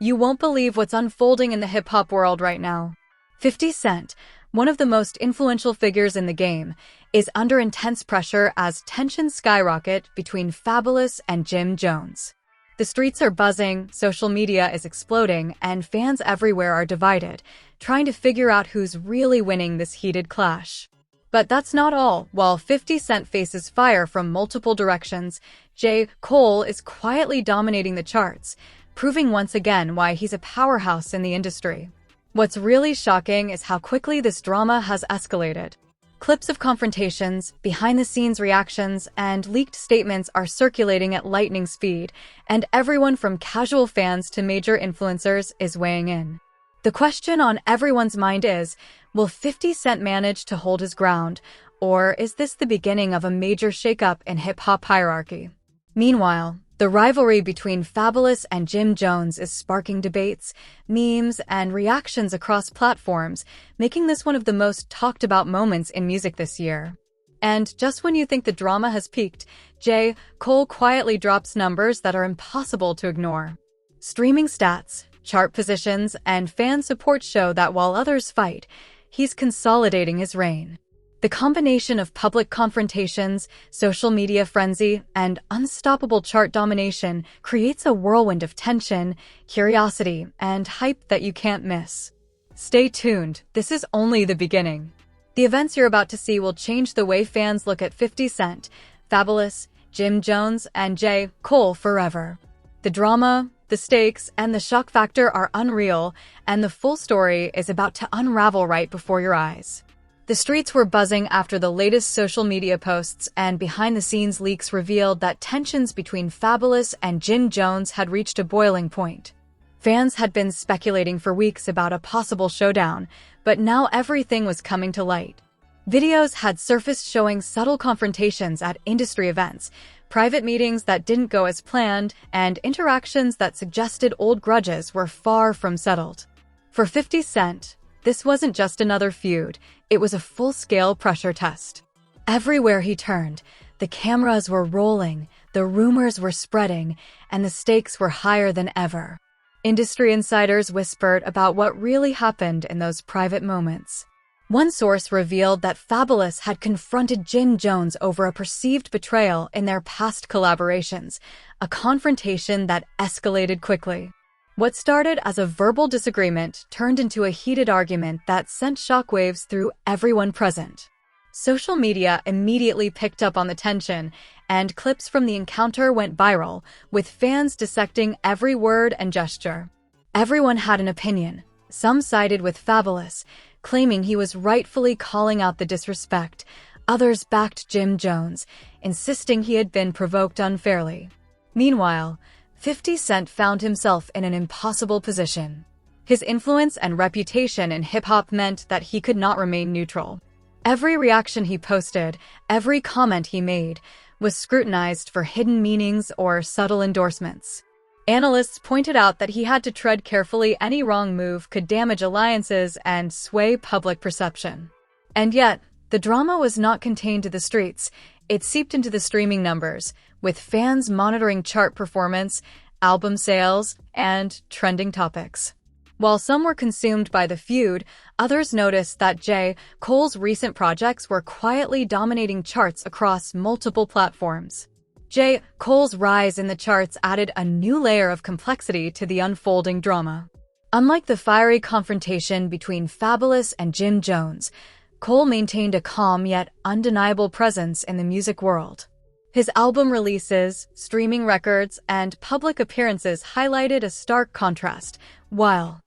You won't believe what's unfolding in the hip-hop world right now. 50 Cent, one of the most influential figures in the game, is under intense pressure as tensions skyrocket between Fabolous and Jim Jones. The streets are buzzing, social media is exploding, and fans everywhere are divided, trying to figure out who's really winning this heated clash. But that's not all. While 50 Cent faces fire from multiple directions, J. Cole is quietly dominating the charts, proving once again why he's a powerhouse in the industry. What's really shocking is how quickly this drama has escalated. Clips of confrontations, behind-the-scenes reactions, and leaked statements are circulating at lightning speed, and everyone from casual fans to major influencers is weighing in. The question on everyone's mind is, will 50 Cent manage to hold his ground, or is this the beginning of a major shakeup in hip-hop hierarchy? Meanwhile, the rivalry between Fabolous and Jim Jones is sparking debates, memes, and reactions across platforms, making this one of the most talked-about moments in music this year. And just when you think the drama has peaked, J. Cole quietly drops numbers that are impossible to ignore. Streaming stats, chart positions, and fan support show that while others fight, he's consolidating his reign. The combination of public confrontations, social media frenzy, and unstoppable chart domination creates a whirlwind of tension, curiosity, and hype that you can't miss. Stay tuned, this is only the beginning. The events you're about to see will change the way fans look at 50 Cent, Fabolous, Jim Jones, and J. Cole forever. The drama, the stakes, and the shock factor are unreal, and the full story is about to unravel right before your eyes. The streets were buzzing after the latest social media posts and behind-the-scenes leaks revealed that tensions between Fabolous and Jim Jones had reached a boiling point. Fans had been speculating for weeks about a possible showdown, but now everything was coming to light. Videos had surfaced showing subtle confrontations at industry events, private meetings that didn't go as planned, and interactions that suggested old grudges were far from settled. For 50 Cent, this wasn't just another feud, it was a full-scale pressure test. Everywhere he turned, the cameras were rolling, the rumors were spreading, and the stakes were higher than ever. Industry insiders whispered about what really happened in those private moments. One source revealed that Fabolous had confronted Jim Jones over a perceived betrayal in their past collaborations, a confrontation that escalated quickly. What started as a verbal disagreement turned into a heated argument that sent shockwaves through everyone present. Social media immediately picked up on the tension, and clips from the encounter went viral, with fans dissecting every word and gesture. Everyone had an opinion. Some sided with Fabolous, claiming he was rightfully calling out the disrespect. Others backed Jim Jones, insisting he had been provoked unfairly. Meanwhile, 50 Cent found himself in an impossible position. His influence and reputation in hip-hop meant that he could not remain neutral. Every reaction he posted, every comment he made, was scrutinized for hidden meanings or subtle endorsements. Analysts pointed out that he had to tread carefully. Any wrong move could damage alliances and sway public perception. And yet, the drama was not contained to the streets. It seeped into the streaming numbers, with fans monitoring chart performance, album sales, and trending topics. While some were consumed by the feud, others noticed that J. Cole's recent projects were quietly dominating charts across multiple platforms. J. Cole's rise in the charts added a new layer of complexity to the unfolding drama. Unlike the fiery confrontation between Fabolous and Jim Jones, Cole maintained a calm yet undeniable presence in the music world. His album releases, streaming records, and public appearances highlighted a stark contrast. While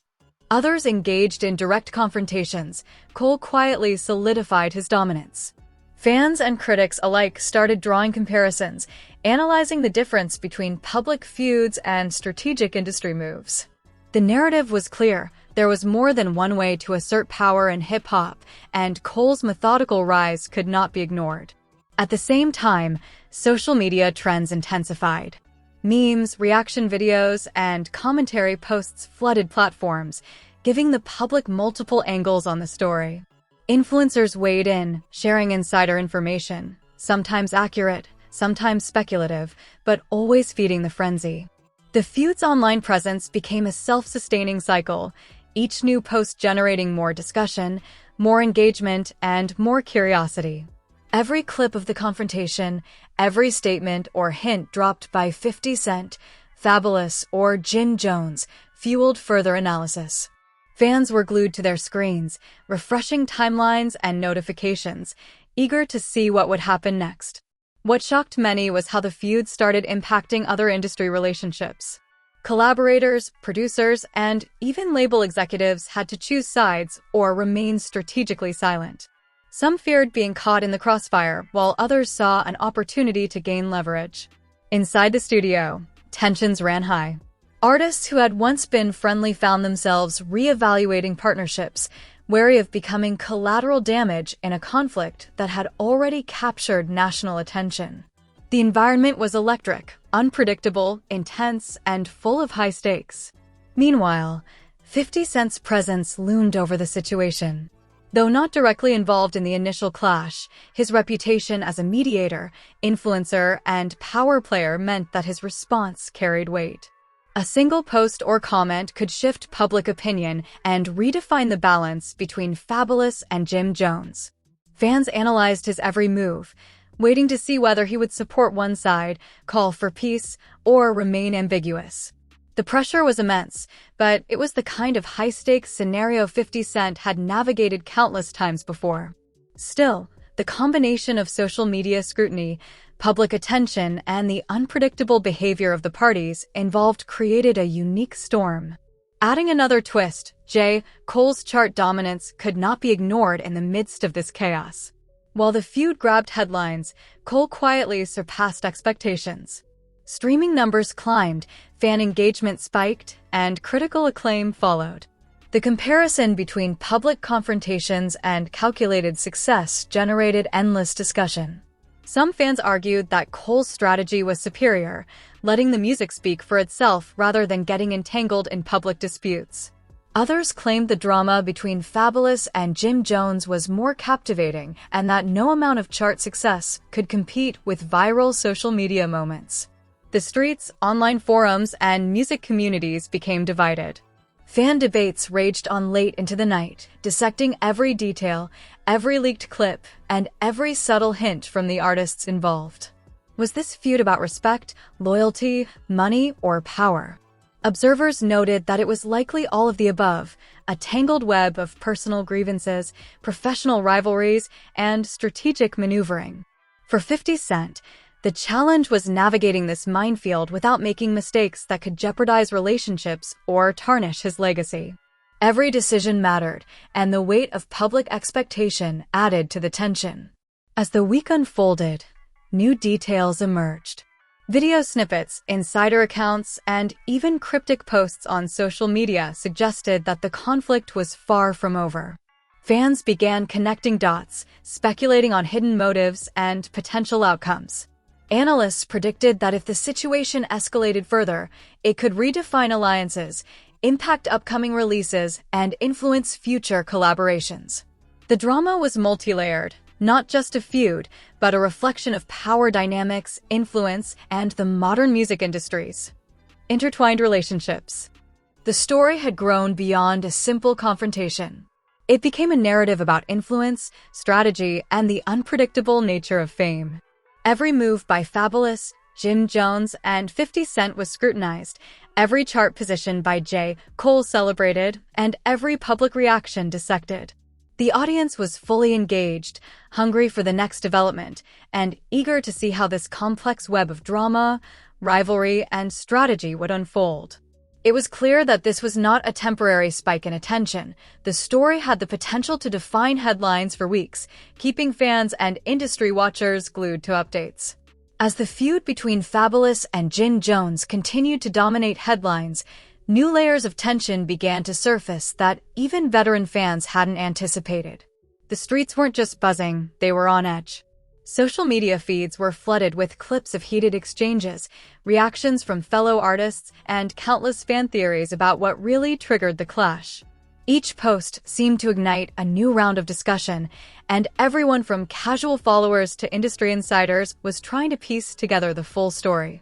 others engaged in direct confrontations, Cole quietly solidified his dominance. Fans and critics alike started drawing comparisons, analyzing the difference between public feuds and strategic industry moves. The narrative was clear. There was more than one way to assert power in hip-hop, and Cole's methodical rise could not be ignored. At the same time, social media trends intensified. Memes, reaction videos, and commentary posts flooded platforms, giving the public multiple angles on the story. Influencers weighed in, sharing insider information, sometimes accurate, sometimes speculative, but always feeding the frenzy. The feud's online presence became a self-sustaining cycle, each new post generating more discussion, more engagement, and more curiosity. Every clip of the confrontation, every statement or hint dropped by 50 Cent, Fabolous, or Jim Jones fueled further analysis. Fans were glued to their screens, refreshing timelines and notifications, eager to see what would happen next. What shocked many was how the feud started impacting other industry relationships. Collaborators, producers, and even label executives had to choose sides or remain strategically silent. Some feared being caught in the crossfire, while others saw an opportunity to gain leverage. Inside the studio, tensions ran high. Artists who had once been friendly found themselves re-evaluating partnerships, wary of becoming collateral damage in a conflict that had already captured national attention. The environment was electric, unpredictable, intense, and full of high stakes. Meanwhile, 50 Cent's presence loomed over the situation. Though not directly involved in the initial clash, his reputation as a mediator, influencer, and power player meant that his response carried weight. A single post or comment could shift public opinion and redefine the balance between Fabolous and Jim Jones. Fans analyzed his every move, waiting to see whether he would support one side, call for peace, or remain ambiguous. The pressure was immense, but it was the kind of high-stakes scenario 50 Cent had navigated countless times before. Still, the combination of social media scrutiny, public attention, and the unpredictable behavior of the parties involved created a unique storm. Adding another twist, J. Cole's chart dominance could not be ignored in the midst of this chaos. While the feud grabbed headlines, Cole quietly surpassed expectations. Streaming numbers climbed, fan engagement spiked, and critical acclaim followed. The comparison between public confrontations and calculated success generated endless discussion. Some fans argued that Cole's strategy was superior, letting the music speak for itself rather than getting entangled in public disputes. Others claimed the drama between Fabolous and Jim Jones was more captivating and that no amount of chart success could compete with viral social media moments. The streets, online forums, and music communities became divided. Fan debates raged on late into the night, dissecting every detail, every leaked clip, and every subtle hint from the artists involved. Was this feud about respect, loyalty, money, or power? Observers noted that it was likely all of the above, a tangled web of personal grievances, professional rivalries, and strategic maneuvering. For 50 Cent, the challenge was navigating this minefield without making mistakes that could jeopardize relationships or tarnish his legacy. Every decision mattered, and the weight of public expectation added to the tension. As the week unfolded, new details emerged. Video snippets, insider accounts, and even cryptic posts on social media suggested that the conflict was far from over. Fans began connecting dots, speculating on hidden motives and potential outcomes. Analysts predicted that if the situation escalated further, it could redefine alliances, impact upcoming releases, and influence future collaborations. The drama was multi-layered, not just a feud, but a reflection of power dynamics, influence, and the modern music industries. Intertwined relationships. The story had grown beyond a simple confrontation. It became a narrative about influence, strategy, and the unpredictable nature of fame. Every move by Fabolous, Jim Jones, and 50 Cent was scrutinized, every chart position by J. Cole celebrated, and every public reaction dissected. The audience was fully engaged, hungry for the next development, and eager to see how this complex web of drama, rivalry, and strategy would unfold. It was clear that this was not a temporary spike in attention. The story had the potential to define headlines for weeks, keeping fans and industry watchers glued to updates. As the feud between Fabolous and Jim Jones continued to dominate headlines, new layers of tension began to surface that even veteran fans hadn't anticipated. The streets weren't just buzzing, they were on edge. Social media feeds were flooded with clips of heated exchanges, reactions from fellow artists, and countless fan theories about what really triggered the clash. Each post seemed to ignite a new round of discussion, and everyone from casual followers to industry insiders was trying to piece together the full story.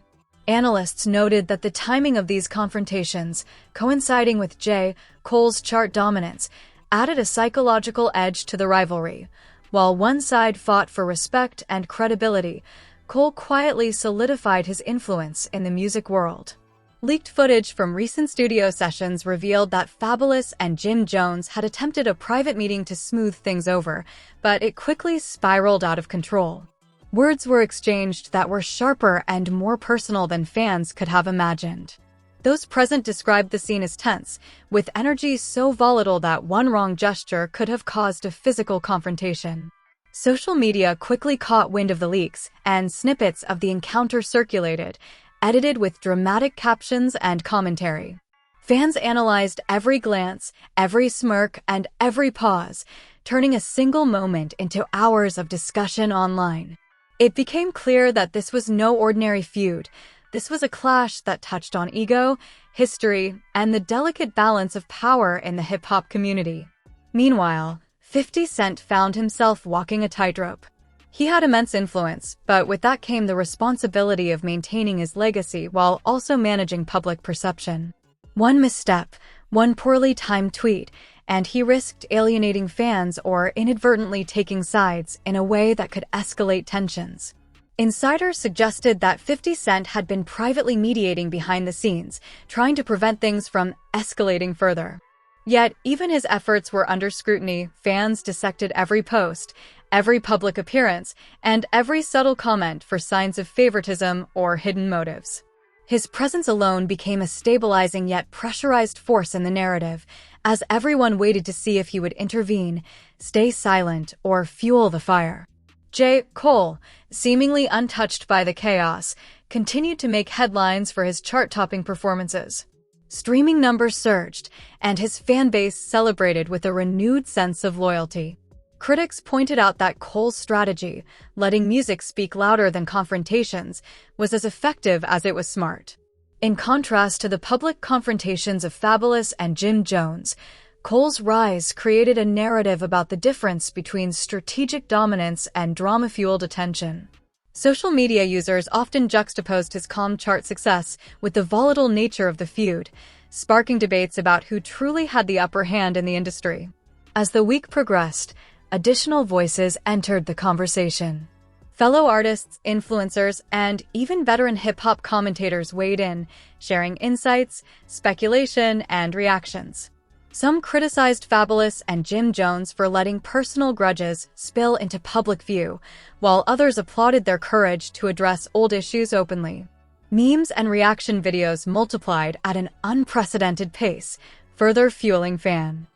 Analysts noted that the timing of these confrontations, coinciding with J. Cole's chart dominance, added a psychological edge to the rivalry. While one side fought for respect and credibility, Cole quietly solidified his influence in the music world. Leaked footage from recent studio sessions revealed that Fabolous and Jim Jones had attempted a private meeting to smooth things over, but it quickly spiraled out of control. Words were exchanged that were sharper and more personal than fans could have imagined. Those present described the scene as tense, with energy so volatile that one wrong gesture could have caused a physical confrontation. Social media quickly caught wind of the leaks, and snippets of the encounter circulated, edited with dramatic captions and commentary. Fans analyzed every glance, every smirk, and every pause, turning a single moment into hours of discussion online. It became clear that this was no ordinary feud. This was a clash that touched on ego, history, and the delicate balance of power in the hip-hop community. Meanwhile, 50 Cent found himself walking a tightrope. He had immense influence, but with that came the responsibility of maintaining his legacy while also managing public perception. One misstep, one poorly timed tweet, and he risked alienating fans or inadvertently taking sides in a way that could escalate tensions. Insiders suggested that 50 Cent had been privately mediating behind the scenes, trying to prevent things from escalating further. Yet, even his efforts were under scrutiny. Fans dissected every post, every public appearance, and every subtle comment for signs of favoritism or hidden motives. His presence alone became a stabilizing yet pressurized force in the narrative, as everyone waited to see if he would intervene, stay silent, or fuel the fire. J. Cole, seemingly untouched by the chaos, continued to make headlines for his chart-topping performances. Streaming numbers surged, and his fan base celebrated with a renewed sense of loyalty. Critics pointed out that Cole's strategy, letting music speak louder than confrontations, was as effective as it was smart. In contrast to the public confrontations of Fabolous and Jim Jones, Cole's rise created a narrative about the difference between strategic dominance and drama-fueled attention. Social media users often juxtaposed his calm chart success with the volatile nature of the feud, sparking debates about who truly had the upper hand in the industry. As the week progressed, additional voices entered the conversation. Fellow artists, influencers, and even veteran hip-hop commentators weighed in, sharing insights, speculation, and reactions. Some criticized Fabolous and Jim Jones for letting personal grudges spill into public view, while others applauded their courage to address old issues openly. Memes and reaction videos multiplied at an unprecedented pace, further fueling fan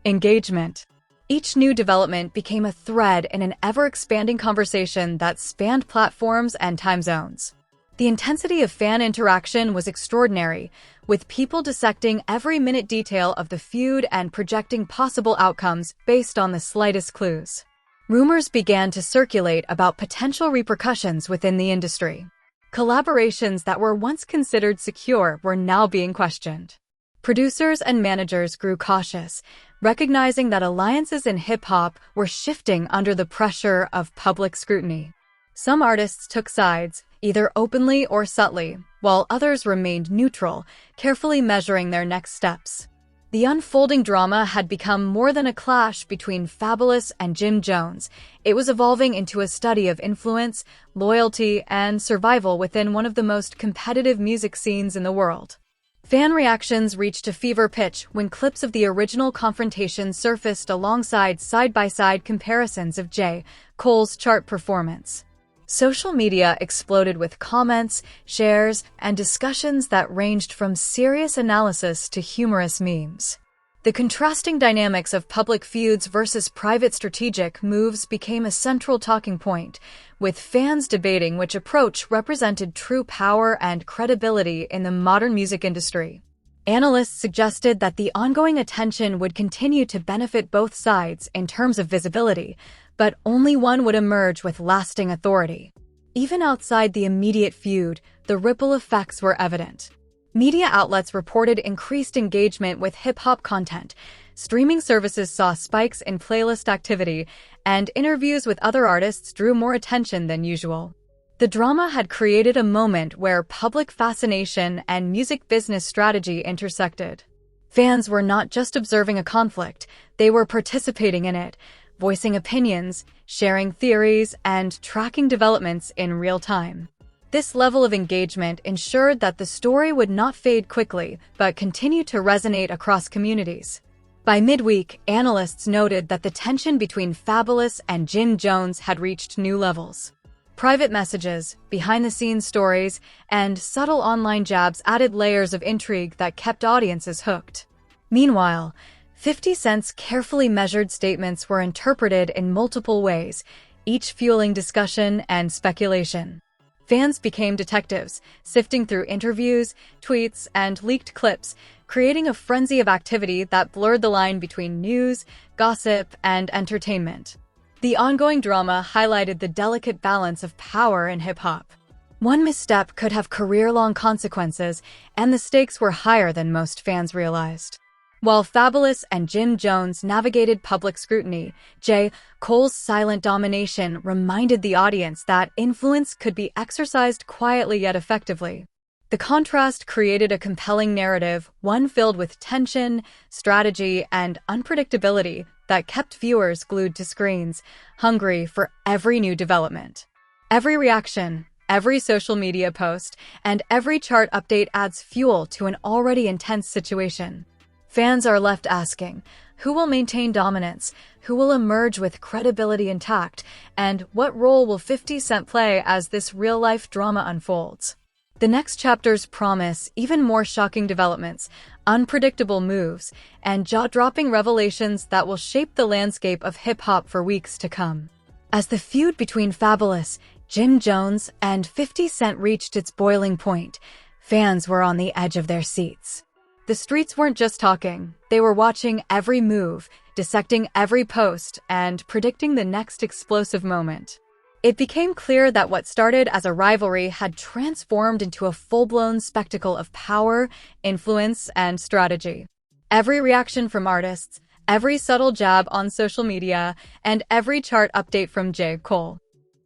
engagement. Each new development became a thread in an ever-expanding conversation that spanned platforms and time zones. The intensity of fan interaction was extraordinary, with people dissecting every minute detail of the feud and projecting possible outcomes based on the slightest clues. Rumors began to circulate about potential repercussions within the industry. Collaborations that were once considered secure were now being questioned. Producers and managers grew cautious, recognizing that alliances in hip-hop were shifting under the pressure of public scrutiny. Some artists took sides, either openly or subtly, while others remained neutral, carefully measuring their next steps. The unfolding drama had become more than a clash between Fabolous and Jim Jones. It was evolving into a study of influence, loyalty, and survival within one of the most competitive music scenes in the world. Fan reactions reached a fever pitch when clips of the original confrontation surfaced alongside side-by-side comparisons of J. Cole's chart performance. Social media exploded with comments, shares, and discussions that ranged from serious analysis to humorous memes. The contrasting dynamics of public feuds versus private strategic moves became a central talking point, with fans debating which approach represented true power and credibility in the modern music industry. Analysts suggested that the ongoing attention would continue to benefit both sides in terms of visibility, but only one would emerge with lasting authority. Even outside the immediate feud, the ripple effects were evident. Media outlets reported increased engagement with hip-hop content, streaming services saw spikes in playlist activity, and interviews with other artists drew more attention than usual. The drama had created a moment where public fascination and music business strategy intersected. Fans were not just observing a conflict, they were participating in it, voicing opinions, sharing theories, and tracking developments in real time. This level of engagement ensured that the story would not fade quickly, but continue to resonate across communities. By midweek, analysts noted that the tension between Fabolous and Jim Jones had reached new levels. Private messages, behind-the-scenes stories, and subtle online jabs added layers of intrigue that kept audiences hooked. Meanwhile, 50 Cent's carefully measured statements were interpreted in multiple ways, each fueling discussion and speculation. Fans became detectives, sifting through interviews, tweets, and leaked clips, creating a frenzy of activity that blurred the line between news, gossip, and entertainment. The ongoing drama highlighted the delicate balance of power in hip-hop. One misstep could have career-long consequences, and the stakes were higher than most fans realized. While Fabolous and Jim Jones navigated public scrutiny, J. Cole's silent domination reminded the audience that influence could be exercised quietly yet effectively. The contrast created a compelling narrative, one filled with tension, strategy, and unpredictability that kept viewers glued to screens, hungry for every new development. Every reaction, every social media post, and every chart update adds fuel to an already intense situation. Fans are left asking, who will maintain dominance, who will emerge with credibility intact, and what role will 50 Cent play as this real-life drama unfolds? The next chapters promise even more shocking developments, unpredictable moves, and jaw-dropping revelations that will shape the landscape of hip-hop for weeks to come. As the feud between Fabolous, Jim Jones, and 50 Cent reached its boiling point, fans were on the edge of their seats. The streets weren't just talking, they were watching every move, dissecting every post, and predicting the next explosive moment. It became clear that what started as a rivalry had transformed into a full-blown spectacle of power, influence, and strategy. Every reaction from artists, every subtle jab on social media, and every chart update from J. Cole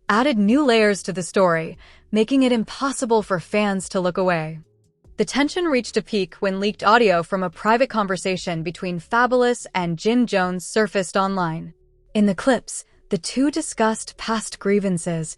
added new layers to the story, making it impossible for fans to look away. The tension reached a peak when leaked audio from a private conversation between Fabolous and Jim Jones surfaced online. In the clips, the two discussed past grievances,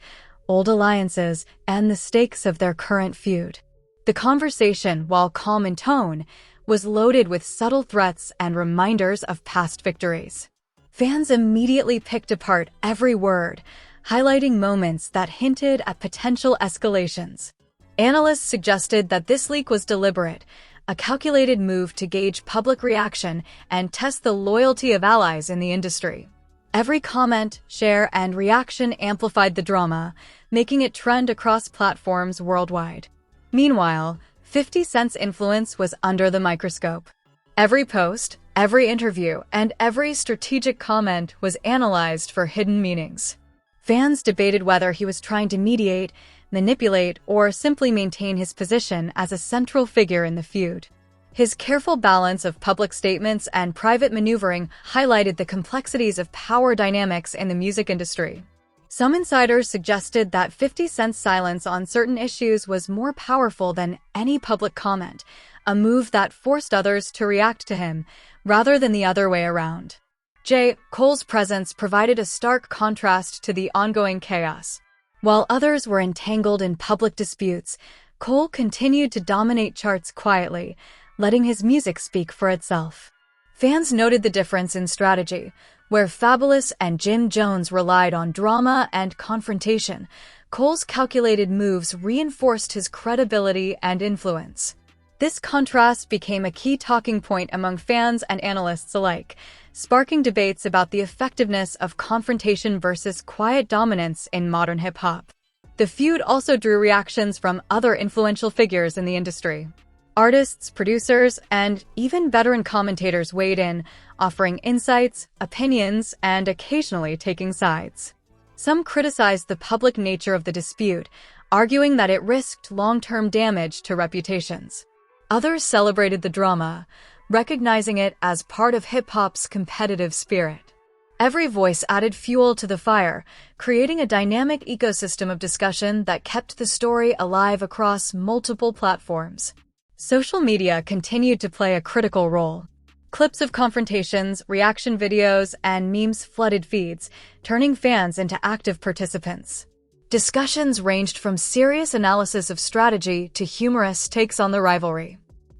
old alliances, and the stakes of their current feud. The conversation, while calm in tone, was loaded with subtle threats and reminders of past victories. Fans immediately picked apart every word, highlighting moments that hinted at potential escalations. Analysts suggested that this leak was deliberate, a calculated move to gauge public reaction and test the loyalty of allies in the industry. Every comment, share, and reaction amplified the drama, making it trend across platforms worldwide. Meanwhile, 50 Cent's influence was under the microscope. Every post, every interview, and every strategic comment was analyzed for hidden meanings. Fans debated whether he was trying to mediate, manipulate, or simply maintain his position as a central figure in the feud. His careful balance of public statements and private maneuvering highlighted the complexities of power dynamics in the music industry. Some insiders suggested that 50 Cent's silence on certain issues was more powerful than any public comment, a move that forced others to react to him, rather than the other way around. J. Cole's presence provided a stark contrast to the ongoing chaos. While others were entangled in public disputes, Cole continued to dominate charts quietly, letting his music speak for itself. Fans noted the difference in strategy. Where Fabolous and Jim Jones relied on drama and confrontation, Cole's calculated moves reinforced his credibility and influence. This contrast became a key talking point among fans and analysts alike, sparking debates about the effectiveness of confrontation versus quiet dominance in modern hip-hop. The feud also drew reactions from other influential figures in the industry. Artists, producers, and even veteran commentators weighed in, offering insights, opinions, and occasionally taking sides. Some criticized the public nature of the dispute, arguing that it risked long-term damage to reputations. Others celebrated the drama, recognizing it as part of hip-hop's competitive spirit. Every voice added fuel to the fire, creating a dynamic ecosystem of discussion that kept the story alive across multiple platforms. Social media continued to play a critical role. Clips of confrontations, reaction videos, and memes flooded feeds, turning fans into active participants. Discussions ranged from serious analysis of strategy to humorous takes on the rivalry.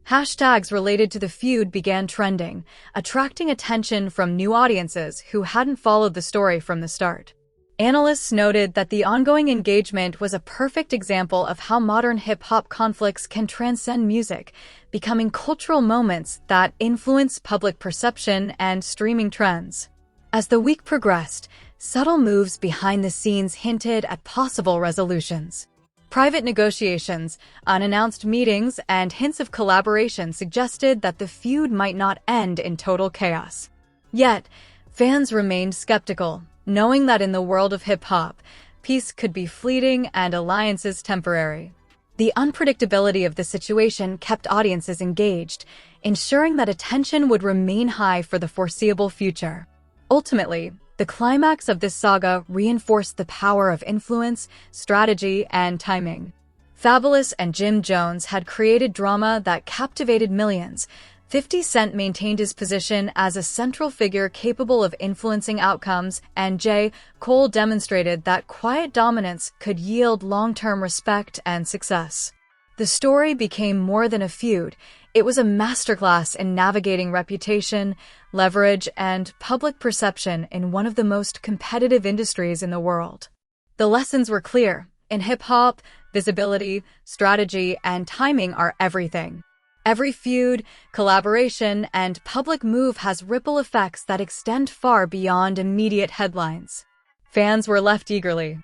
Hashtags related to the feud began trending, attracting attention from new audiences who hadn't followed the story from the start. Analysts noted that the ongoing engagement was a perfect example of how modern hip-hop conflicts can transcend music, becoming cultural moments that influence public perception and streaming trends. As the week progressed, subtle moves behind the scenes hinted at possible resolutions. Private negotiations, unannounced meetings, and hints of collaboration suggested that the feud might not end in total chaos. Yet, fans remained skeptical, knowing that in the world of hip-hop, peace could be fleeting and alliances temporary. The unpredictability of the situation kept audiences engaged, ensuring that attention would remain high for the foreseeable future. Ultimately, the climax of this saga reinforced the power of influence, strategy, and timing. Fabolous and Jim Jones had created drama that captivated millions. 50 Cent maintained his position as a central figure capable of influencing outcomes, and J. Cole demonstrated that quiet dominance could yield long-term respect and success. The story became more than a feud. It was a masterclass in navigating reputation, leverage, and public perception in one of the most competitive industries in the world. The lessons were clear. In hip-hop, visibility, strategy, and timing are everything. Every feud, collaboration, and public move has ripple effects that extend far beyond immediate headlines. Fans were left eagerly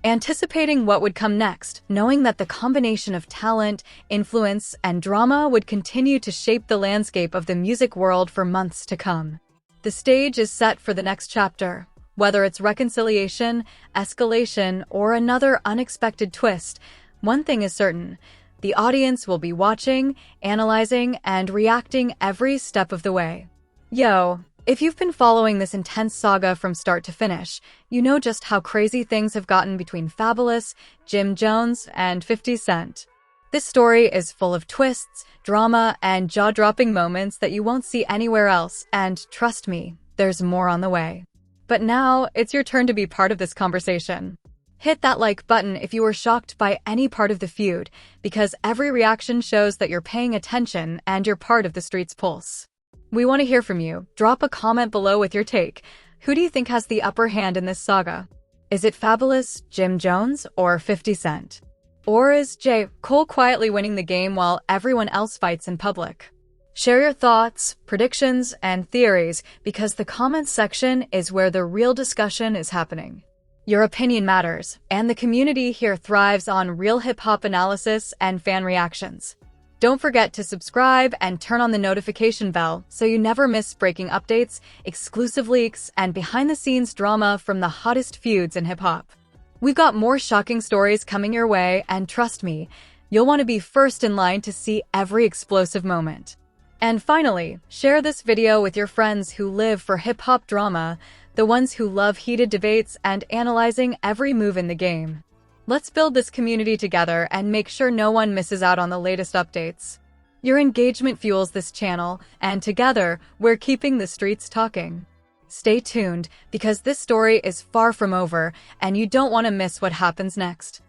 anticipating what would come next, knowing that the combination of talent, influence, and drama would continue to shape the landscape of the music world for months to come. The stage is set for the next chapter. Whether it's reconciliation, escalation, or another unexpected twist, one thing is certain: the audience will be watching, analyzing, and reacting every step of the way. Yo, if you've been following this intense saga from start to finish, you know just how crazy things have gotten between Fabolous, Jim Jones, and 50 Cent. This story is full of twists, drama, and jaw-dropping moments that you won't see anywhere else, and trust me, there's more on the way. But now, it's your turn to be part of this conversation. Hit that like button if you were shocked by any part of the feud, because every reaction shows that you're paying attention and you're part of the street's pulse. We want to hear from you. Drop a comment below with your take. Who do you think has the upper hand in this saga? Is it Fabolous, Jim Jones, or 50 Cent? Or is J. Cole quietly winning the game while everyone else fights in public? Share your thoughts, predictions, and theories, because the comments section is where the real discussion is happening. Your opinion matters, and the community here thrives on real hip-hop analysis and fan reactions. Don't forget to subscribe and turn on the notification bell so you never miss breaking updates, exclusive leaks, and behind-the-scenes drama from the hottest feuds in hip-hop. We've got more shocking stories coming your way, and trust me, you'll want to be first in line to see every explosive moment. And finally, share this video with your friends who live for hip-hop drama, the ones who love heated debates and analyzing every move in the game. Let's build this community together and make sure no one misses out on the latest updates. Your engagement fuels this channel, and together, we're keeping the streets talking. Stay tuned, because this story is far from over, and you don't want to miss what happens next.